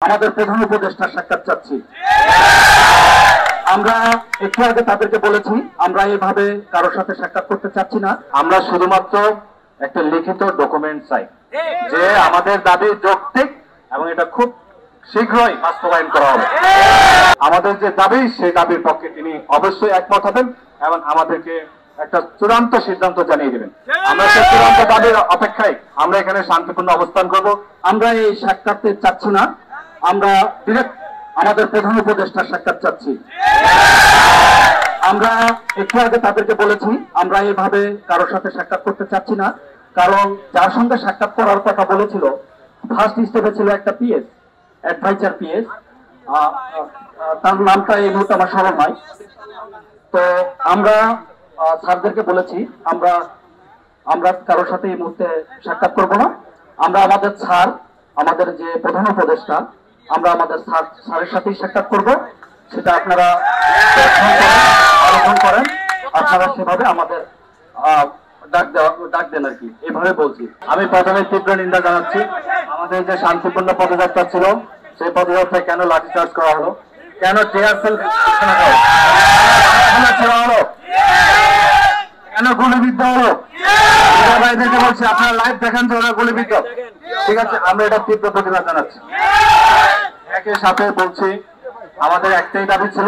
আমাদের প্রধান উপদেষ্টার সাক্ষাৎ চাচ্ছি। আমরা একটু আগে তাদেরকে বলেছি আমরা এভাবে কারোর সাথে সাক্ষাৎ করতে চাচ্ছি না। আমরা শুধুমাত্র একটা লিখিত ডকুমেন্ট চাই যে আমাদের দাবি যৌক্তিক এবং এটা খুব শীঘ্রই বাস্তবায়ন করা হবে। আমাদের যে দাবি সেই দাবির পক্ষে তিনি অবশ্যই একমত হবেন এবং আমাদেরকে একটা চূড়ান্ত সিদ্ধান্ত জানিয়ে দেবেন। আমরা সেই চূড়ান্ত দাবির অপেক্ষায় আমরা এখানে শান্তিপূর্ণ অবস্থান করব। আমরা এই সাক্ষাৎ চাচ্ছি না, আমরা ডিরেক্ট আমাদের প্রধান উপদেষ্টার সাক্ষাৎ চাচ্ছি। আমরা একটু আগে তাদেরকে বলেছি আমরা এভাবে কারোর সাথে সাক্ষাৎ করতে চাচ্ছি না, কারণ যার সঙ্গে সাক্ষাৎ করার কথা বলেছিল ফার্স্ট স্টেপে ছিল একটা পিএস, অ্যাডভাইজার পিএস, তার নামটা এই মুহূর্তে আমার স্মরণ নাই। তো আমরা স্যারদেরকে বলেছি আমরা কারোর সাথে এই মুহূর্তে সাক্ষাৎ করব না। আমরা আমাদের স্যার, আমাদের যে প্রধান উপদেষ্টা, আমরা আমাদের স্যারের সাথেই সাক্ষাৎ করব। সেটা আপনারা আলোচনা করেন, আপনারা সেভাবে আমাদের ডাক দেন আর কি, এভাবে বলছি। আমি প্রথমে তীব্র নিন্দা জানাচ্ছি। আমাদের যে শান্তিপূর্ণ পদযাত্রা ছিল সেই পদযাত্রায় কেন লাঠিচার্জ করা হলো, কেন টিয়ার সেল হলো, কেন গুলিবিদ্ধ হলো। ভাইদেরকে বলছি আপনারা লাইভ দেখেন যে ওরা গুলিবিদ্ধ। ঠিক আছে, আমরা এটা তীব্র প্রতিবাদ জানাচ্ছি। একই সাথে বলছি আমাদের একটাই দাবি ছিল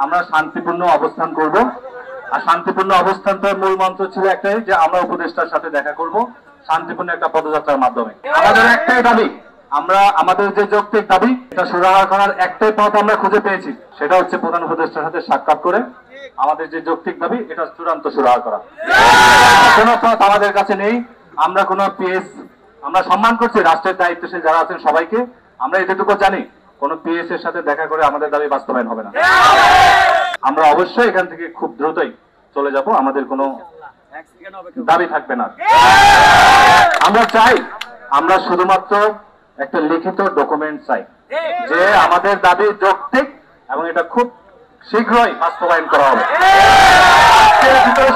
আমরা শান্তিপূর্ণ অবস্থান করব। আর শান্তিপূর্ণ অবস্থানটার মূল মন্ত্র ছিল একটাই যে আমরা উপদেষ্টার সাথে দেখা করব শান্তিপূর্ণ একটা পদযাত্রার মাধ্যমে। আমাদের একটাই দাবি, আমরা আমাদের যে যৌক্তিক দাবি এটা সুরাহা করার একটাই পথ আমরা খুঁজে পেয়েছি, সেটা হচ্ছে প্রধান উপদেষ্টার সাথে সাক্ষাৎ করে আমাদের যে যৌক্তিক দাবি এটা চূড়ান্ত সুরাহা করা। কোনো পথ আমাদের কাছে নেই। আমরা কোনো পিএস, আমরা সম্মান করছি রাষ্ট্রের দায়িত্বশীল যারা আছেন সবাইকে। আমরা এতটুকু জানি কোন পিএস এর সাথে দেখা করে আমাদের দাবি বাস্তবায়ন হবে না। আমরা অবশ্যই এখান থেকে খুব দ্রুতই চলে যাব, আমাদের কোনো দাবি থাকবে না। আমরা চাই, আমরা শুধুমাত্র একটা লিখিত ডকুমেন্ট চাই যে আমাদের দাবি যৌক্তিক এবং এটা খুব শীঘ্রই বাস্তবায়ন করা হবে।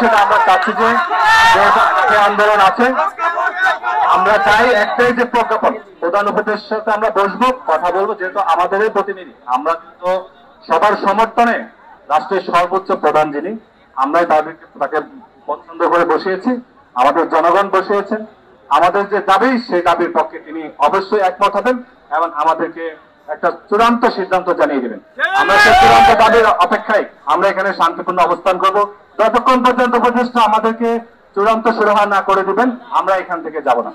সেটা আমরা চাচ্ছি যে আন্দোলন আছে, আমরা চাই একটাই যে প্রজ্ঞাপন, প্রধান উপদেষ্টার সাথে আমরা বসবো, কথা বলবো, যেহেতু আমাদেরই প্রতিনিধি। আমরা কিন্তু সবার সমর্থনে রাষ্ট্রের সর্বোচ্চ প্রধান যিনি, আমরাই তাকে পছন্দ করে বসিয়েছি, আমাদের জনগণ বসিয়েছেন। আমাদের যে দাবি সেই দাবির পক্ষে তিনি অবশ্যই একমত হবেন এবং আমাদেরকে একটা চূড়ান্ত সিদ্ধান্ত জানিয়ে দেবেন। আমরা সেই চূড়ান্ত দাবির অপেক্ষায় আমরা এখানে শান্তিপূর্ণ অবস্থান করব। যতক্ষণ পর্যন্ত উপদেষ্টা আমাদেরকে চূড়ান্ত সুরাহা না করে দিবেন আমরা এখান থেকে যাব না।